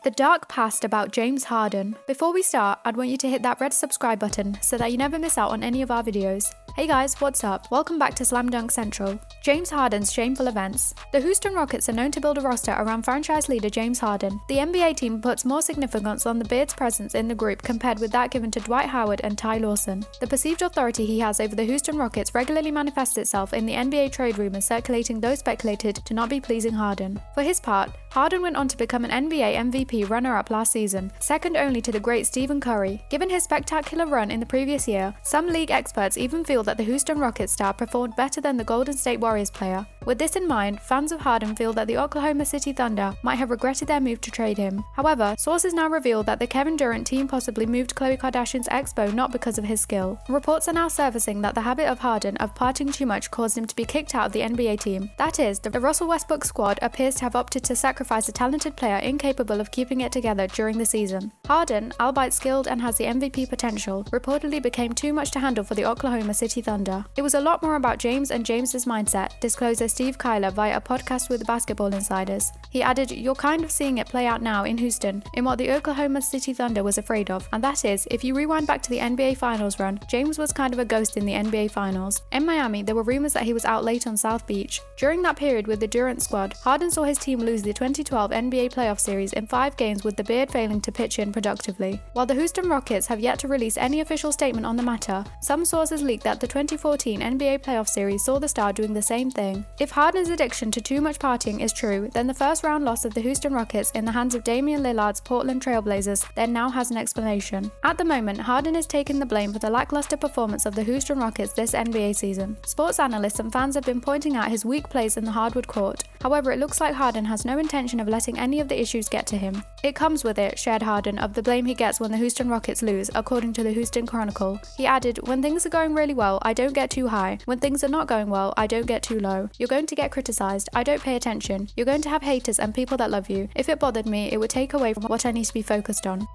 The dark past about James Harden. Before we start, I'd want you to hit that red subscribe button so that you never miss out on any of our videos. Hey guys, what's up? Welcome back to Slam Dunk Central. James Harden's shameful events. The Houston Rockets are known to build a roster around franchise leader James Harden. The NBA team puts more significance on the Beard's presence in the group compared with that given to Dwight Howard and Ty Lawson. The perceived authority he has over the Houston Rockets regularly manifests itself in the NBA trade rumors circulating those speculated to not be pleasing Harden. For his part, Harden went on to become an NBA MVP runner-up last season, second only to the great Stephen Curry. Given his spectacular run in the previous year, some league experts even feel that the Houston Rockets star performed better than the Golden State Warriors player. With this in mind, fans of Harden feel that the Oklahoma City Thunder might have regretted their move to trade him. However, sources now reveal that the Kevin Durant team possibly moved Khloe Kardashian's expo not because of his skill. Reports are now surfacing that the habit of Harden of partying too much caused him to be kicked out of the NBA team. That is, the Russell Westbrook squad appears to have opted to sacrifice a talented player incapable of keeping it together during the season. Harden, albeit skilled and has the MVP potential, reportedly became too much to handle for the Oklahoma City Thunder. It was a lot more about James and James's mindset, discloses Steve Kyler via a podcast with Basketball Insiders. He added, "You're kind of seeing it play out now in Houston, in what the Oklahoma City Thunder was afraid of, and that is, if you rewind back to the NBA Finals run, James was kind of a ghost in the NBA Finals. In Miami, there were rumors that he was out late on South Beach. During that period with the Durant squad, Harden saw his team lose the 2012 NBA playoff series in 5 games with the Beard failing to pitch in productively. While the Houston Rockets have yet to release any official statement on the matter, some sources leaked that the 2014 NBA playoff series saw the star doing the same thing. If Harden's addiction to too much partying is true, then the first round loss of the Houston Rockets in the hands of Damian Lillard's Portland Trailblazers then now has an explanation. At the moment, Harden is taking the blame for the lackluster performance of the Houston Rockets this NBA season. Sports analysts and fans have been pointing out his weak plays in the hardwood court. However, it looks like Harden has no intention of letting any of the issues get to him. It comes with it, shared Harden, of the blame he gets when the Houston Rockets lose, according to the Houston Chronicle. He added, "When things are going really well, I don't get too high. When things are not going well, I don't get too low. You're going to get criticized. I don't pay attention. You're going to have haters and people that love you. If it bothered me, it would take away from what I need to be focused on."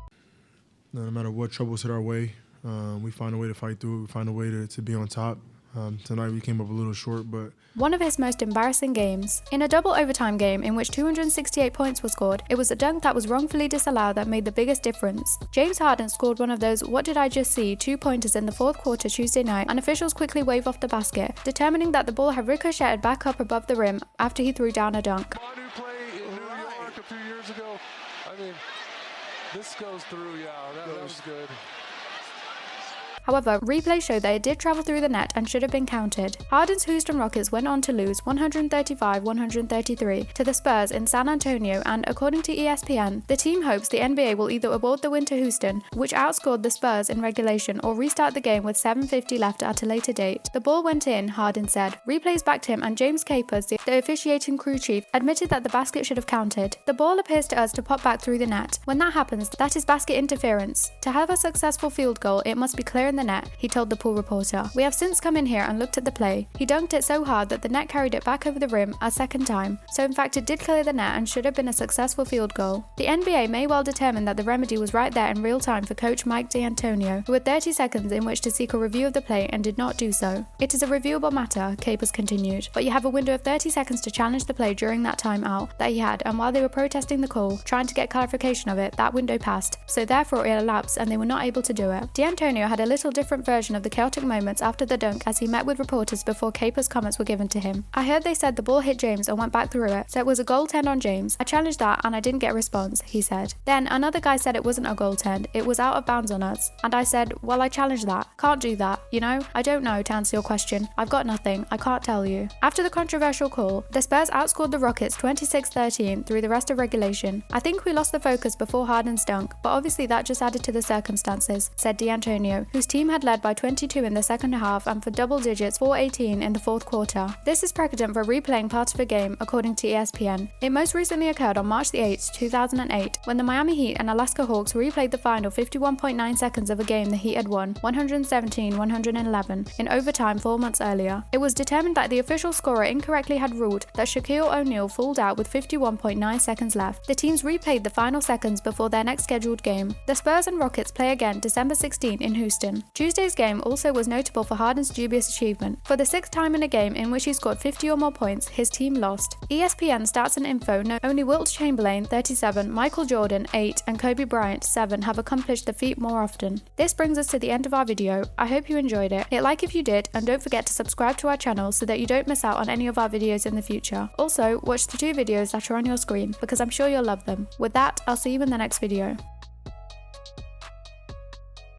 No matter what troubles hit our way, we find a way to fight through. We find a way to be on top. Tonight we came up a little short, but one of his most embarrassing games. In a double overtime game in which 268 points were scored, it was a dunk that was wrongfully disallowed that made the biggest difference. James Harden scored one of those "what did I just see" 2-pointers in the fourth quarter Tuesday night, and officials quickly wave off the basket, determining that the ball had ricocheted back up above the rim after he threw down a dunk. A few years ago. I mean, this goes through, that was good. However, replay showed that it did travel through the net and should have been counted. Harden's Houston Rockets went on to lose 135-133 to the Spurs in San Antonio, and according to ESPN, the team hopes the NBA will either award the win to Houston, which outscored the Spurs in regulation, or restart the game with 7:50 left at a later date. "The ball went in," Harden said. Replays backed him, and James Capers, the officiating crew chief, admitted that the basket should have counted. "The ball appears to us to pop back through the net. When that happens, that is basket interference. To have a successful field goal, it must be clear in the net," he told the pool reporter. "We have since come in here and looked at the play. He dunked it so hard that the net carried it back over the rim a second time. So in fact it did clear the net and should have been a successful field goal." The NBA may well determine that the remedy was right there in real time for coach Mike D'Antonio, who had 30 seconds in which to seek a review of the play and did not do so. "It is a reviewable matter," Capers continued, "but you have a window of 30 seconds to challenge the play during that timeout that he had, and while they were protesting the call, trying to get clarification of it, that window passed, so therefore it elapsed and they were not able to do it." D'Antonio had a little different version of the chaotic moments after the dunk as he met with reporters before Capers' comments were given to him. "I heard they said the ball hit James and went back through it, so it was a goaltend on James. I challenged that and I didn't get a response," he said. "Then another guy said it wasn't a goaltend, it was out of bounds on us. And I said, well, I challenged that. Can't do that. You know, I don't know, to answer your question. I've got nothing. I can't tell you." After the controversial call, the Spurs outscored the Rockets 26-13 through the rest of regulation. "I think we lost the focus before Harden's dunk, but obviously that just added to the circumstances," said D'Antonio, whose team had led by 22 in the second half and for double digits 4-18 in the fourth quarter. This is precedent for replaying part of a game, according to ESPN. It most recently occurred on March 8, 2008, when the Miami Heat and Alaska Hawks replayed the final 51.9 seconds of a game the Heat had won 117-111 in overtime 4 months earlier. It was determined that the official scorer incorrectly had ruled that Shaquille O'Neal fouled out with 51.9 seconds left. The teams replayed the final seconds before their next scheduled game. The Spurs and Rockets play again December 16 in Houston. him. Tuesday's game also was notable for Harden's dubious achievement. For the 6th time in a game in which he scored 50 or more points, his team lost. ESPN Stats and Info note only Wilt Chamberlain, 37, Michael Jordan, 8, and Kobe Bryant, 7 have accomplished the feat more often. This brings us to the end of our video. I hope you enjoyed it. Hit like if you did, and don't forget to subscribe to our channel so that you don't miss out on any of our videos in the future. Also, watch the 2 videos that are on your screen because I'm sure you'll love them. With that, I'll see you in the next video.